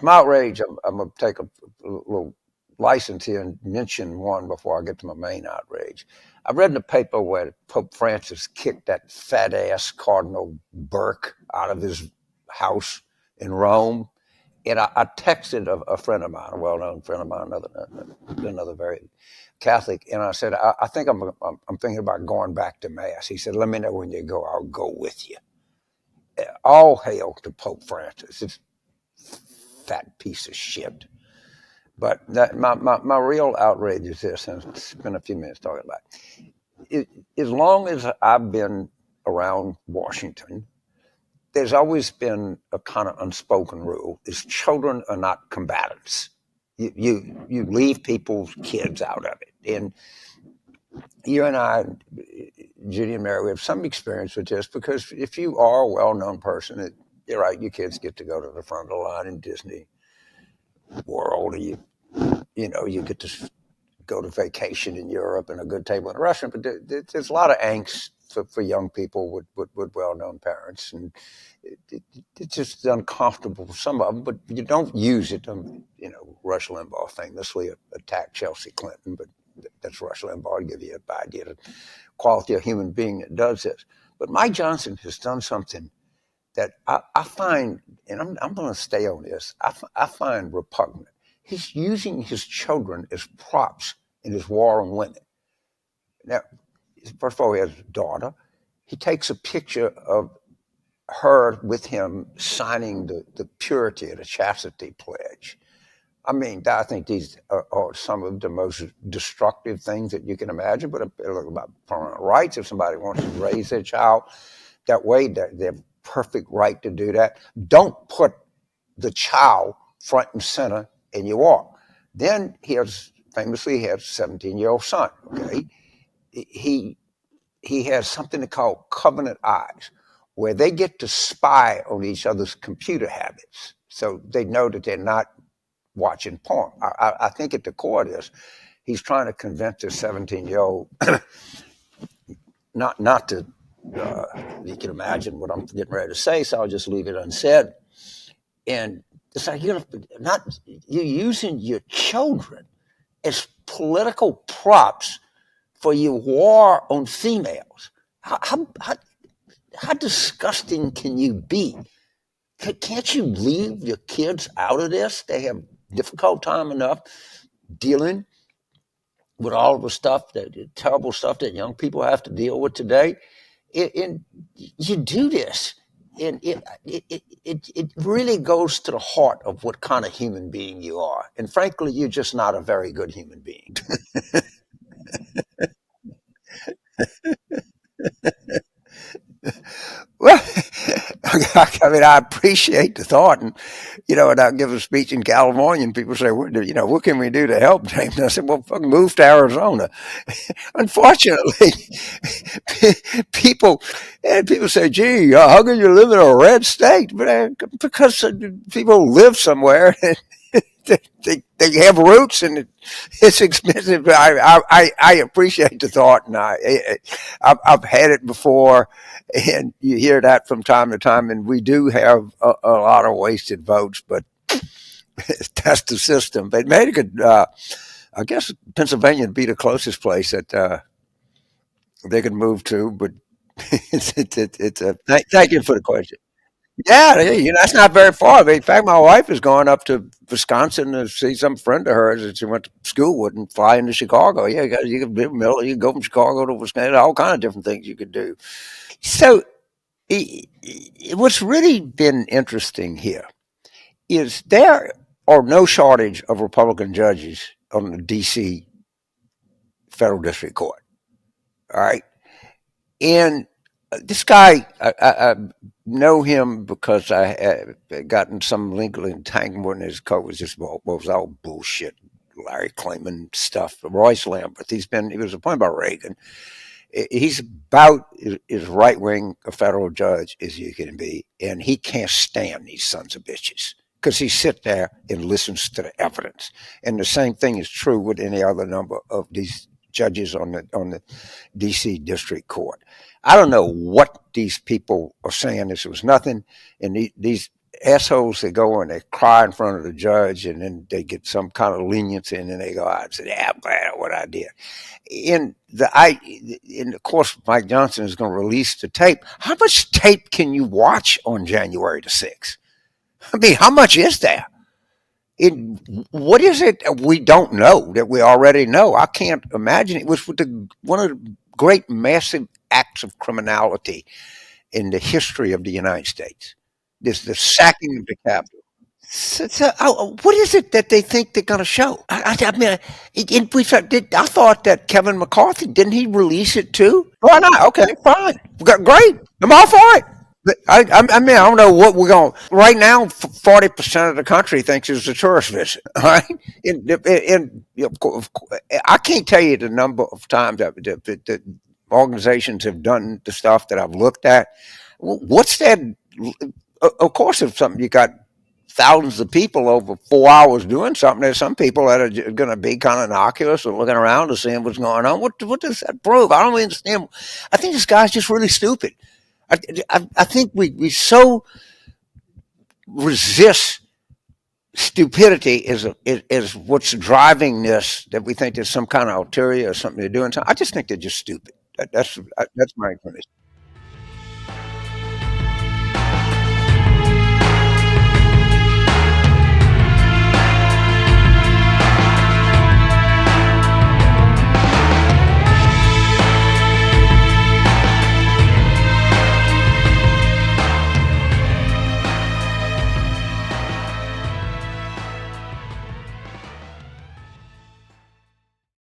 From Outrage, I'm going to take a little license here and mention one before I get to my main outrage. I read in the paper where Pope Francis kicked that fat ass Cardinal Burke out of his house in Rome. And I texted a friend of mine, a well-known friend of mine, another very Catholic, and I said, I think I'm thinking about going back to Mass. He said, let me know when you go. I'll go with you. All hail to Pope Francis. It's fat piece of shit. But my real outrage is this, and I'll spend a few minutes talking about it. As long as I've been around Washington, there's always been a kind of unspoken rule: is children are not combatants. You leave people's kids out of it. And you and I, Judy and Mary, we have some experience with this, because if you are a well-known person, you're right, your kids get to go to the front of the line in Disney World, or you get to go to vacation in Europe and a good table in a restaurant. But there's a lot of angst for young people with well-known parents, and it's just uncomfortable for some of them. But you don't use it. Rush Limbaugh famously attacked Chelsea Clinton, but that's Rush Limbaugh to give you an idea of the quality of human being that does this. But Mike Johnson has done something that I find, and I'm going to stay on this, I find repugnant. He's using his children as props in his war on women. Now, first of all, he has a daughter. He takes a picture of her with him signing the purity of the chastity pledge. I mean, I think these are some of the most destructive things that you can imagine. But about parental rights, if somebody wants to raise their child that way, they have perfect right to do that. Don't put the child front and center in your war. Then he famously has a 17-year-old son. Okay, he has something called covenant eyes, where they get to spy on each other's computer habits, so they know that they're not watching porn. I think at the core of this, he's trying to convince this 17-year-old not to. You can imagine what I'm getting ready to say, so I'll just leave it unsaid. And it's like you're using your children as political props for your war on females. How disgusting can you be? Can't you leave your kids out of this? They have difficult time enough dealing with all of the stuff, the terrible stuff that young people have to deal with today. And you do this, and it really goes to the heart of what kind of human being you are. And frankly, you're just not a very good human being. Well, I mean, I appreciate the thought, and I give a speech in California, and people say, what can we do to help, James? And I said, well, fucking move to Arizona. Unfortunately, people say, gee, how can you live in a red state? But because people live somewhere. They have roots, and it's expensive. I appreciate the thought, and I've had it before, and you hear that from time to time, and we do have a lot of wasted votes, but that's the system. They made a good. I guess Pennsylvania would be the closest place that they could move to, but it's a. Thank you for the question. Yeah, that's not very far. I mean, in fact, my wife is going up to Wisconsin to see some friend of hers that she went to school with and fly into Chicago. Yeah, you can go from Chicago to Wisconsin, all kind of different things you could do. So, what's really been interesting here is there are no shortage of Republican judges on the D.C. Federal District Court. All right. And this guy, I know him because I had gotten some legal entanglement in his coat. Was just was all bullshit, Larry Klayman stuff. Royce Lamberth, he was appointed by Reagan. He's about as right wing a federal judge as you can be, and he can't stand these sons of bitches because he sits there and listens to the evidence. And the same thing is true with any other number of these judges on the D.C. District Court. I don't know what these people are saying. This was nothing, and these assholes that go and they cry in front of the judge, and then they get some kind of leniency, and then they go out and say, "Yeah, I'm glad of what I did." And of course, Mike Johnson is going to release the tape. How much tape can you watch on January the 6th? I mean, how much is there? It, what is it we don't know that we already know? I can't imagine. It was with one of the great massive acts of criminality in the history of the United States. This the sacking of the Capitol. What is it that they think they're going to show? I mean, I thought that Kevin McCarthy, didn't he release it too? Why not? Okay, fine, great. I'm all for it. But I mean, I don't know what we're going. Right now, 40% of the country thinks it's a tourist visit. All right, and I can't tell you the number of times that organizations have done the stuff that I've looked at. What's that? Of course, if something you got thousands of people over 4 hours doing something, there's some people that are going to be kind of innocuous or looking around and seeing what's going on. What does that prove? I don't understand. I think this guy's just really stupid. I think we so resist stupidity is what's driving this, that we think there's some kind of ulterior or something they're doing. I just think they're just stupid. That's my explanation.